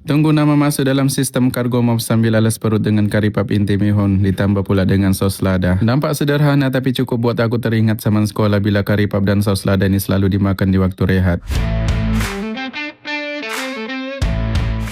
Tunggu nama masuk dalam sistem kargo mop sambil alas perut dengan kari pap inti mihun ditambah pula dengan sos lada. Nampak sederhana tapi cukup buat aku teringat zaman sekolah bila kari pap dan sos lada ini selalu dimakan di waktu rehat.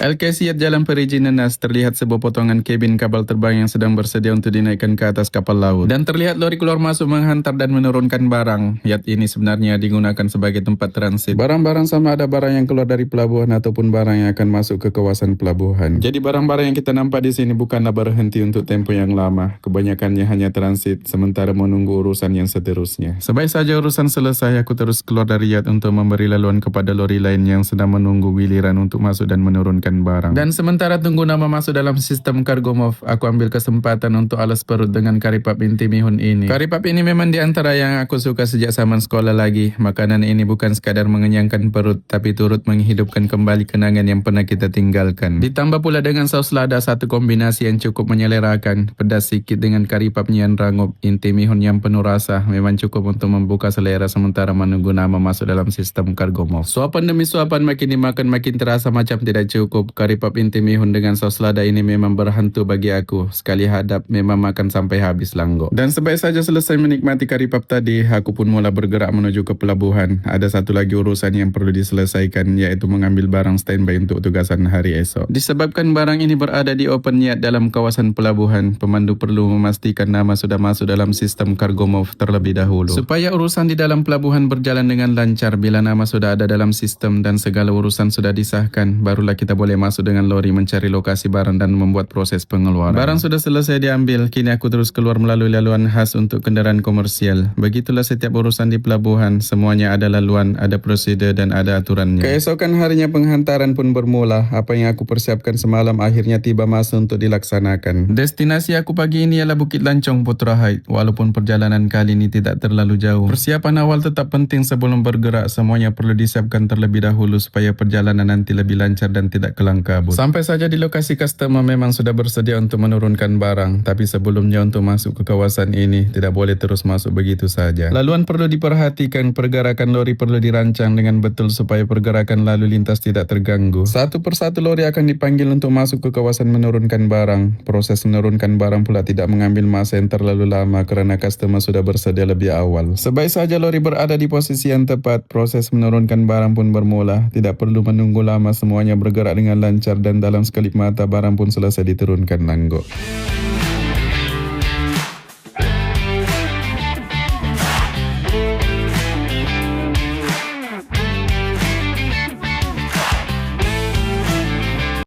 Al-Qasiyat Jalan Perizinan Nas terlihat sebuah potongan kabin kapal terbang yang sedang bersedia untuk dinaikkan ke atas kapal laut. Dan terlihat lori keluar masuk menghantar dan menurunkan barang. Yat ini sebenarnya digunakan sebagai tempat transit. Barang-barang sama ada barang yang keluar dari pelabuhan ataupun barang yang akan masuk ke kawasan pelabuhan. Jadi barang-barang yang kita nampak di sini bukanlah berhenti untuk tempo yang lama. Kebanyakannya hanya transit sementara menunggu urusan yang seterusnya. Sebaik saja urusan selesai, aku terus keluar dari yat untuk memberi laluan kepada lori lain yang sedang menunggu giliran untuk masuk dan menurunkan barang. Dan sementara tunggu nama masuk dalam sistem kargo move, aku ambil kesempatan untuk alas perut dengan kari pap inti mihun ini. Kari pap ini memang di antara yang aku suka sejak zaman sekolah lagi. Makanan ini bukan sekadar mengenyangkan perut, tapi turut menghidupkan kembali kenangan yang pernah kita tinggalkan. Ditambah pula dengan saus lada, satu kombinasi yang cukup menyelerakan. Pedas sikit dengan kari papnya yang rangup, inti mihun yang penuh rasa, memang cukup untuk membuka selera sementara menunggu nama masuk dalam sistem kargo move. Suapan demi suapan makin dimakan makin terasa macam tidak cukup. Kari pap inti mihun dengan saus lada ini memang berhantu bagi aku. Sekali hadap memang makan sampai habis langgo. Dan sebaik saja selesai menikmati kari pap tadi, aku pun mula bergerak menuju ke pelabuhan. Ada satu lagi urusan yang perlu diselesaikan, yaitu mengambil barang standby untuk tugasan hari esok. Disebabkan barang ini berada di open yard dalam kawasan pelabuhan, pemandu perlu memastikan nama sudah masuk dalam sistem kargo move terlebih dahulu. Supaya urusan di dalam pelabuhan berjalan dengan lancar, bila nama sudah ada dalam sistem dan segala urusan sudah disahkan, barulah kita boleh masuk dengan lori mencari lokasi barang dan membuat proses pengeluaran. Barang sudah selesai diambil, kini aku terus keluar melalui laluan khas untuk kendaraan komersial. Begitulah setiap urusan di pelabuhan, semuanya ada laluan, ada prosedur dan ada aturannya. Keesokan harinya penghantaran pun bermula. Apa yang aku persiapkan semalam akhirnya tiba masa untuk dilaksanakan. Destinasi aku pagi ini ialah Bukit Lancong Putra Heights. Walaupun perjalanan kali ini tidak terlalu jauh, persiapan awal tetap penting sebelum bergerak. Semuanya perlu disiapkan terlebih dahulu supaya perjalanan nanti lebih lancar dan tidak kelang kabut. Sampai saja di lokasi customer memang sudah bersedia untuk menurunkan barang, tapi sebelumnya untuk masuk ke kawasan ini tidak boleh terus masuk begitu saja. Laluan perlu diperhatikan, pergerakan lori perlu dirancang dengan betul supaya pergerakan lalu lintas tidak terganggu. Satu persatu lori akan dipanggil untuk masuk ke kawasan menurunkan barang. Proses menurunkan barang pula tidak mengambil masa yang terlalu lama karena customer sudah bersedia lebih awal. Sebaik saja lori berada di posisi yang tepat, proses menurunkan barang pun bermula. Tidak perlu menunggu lama, semuanya bergerak dengan lancar dan dalam sekelip mata barang pun selesai diturunkan langgo.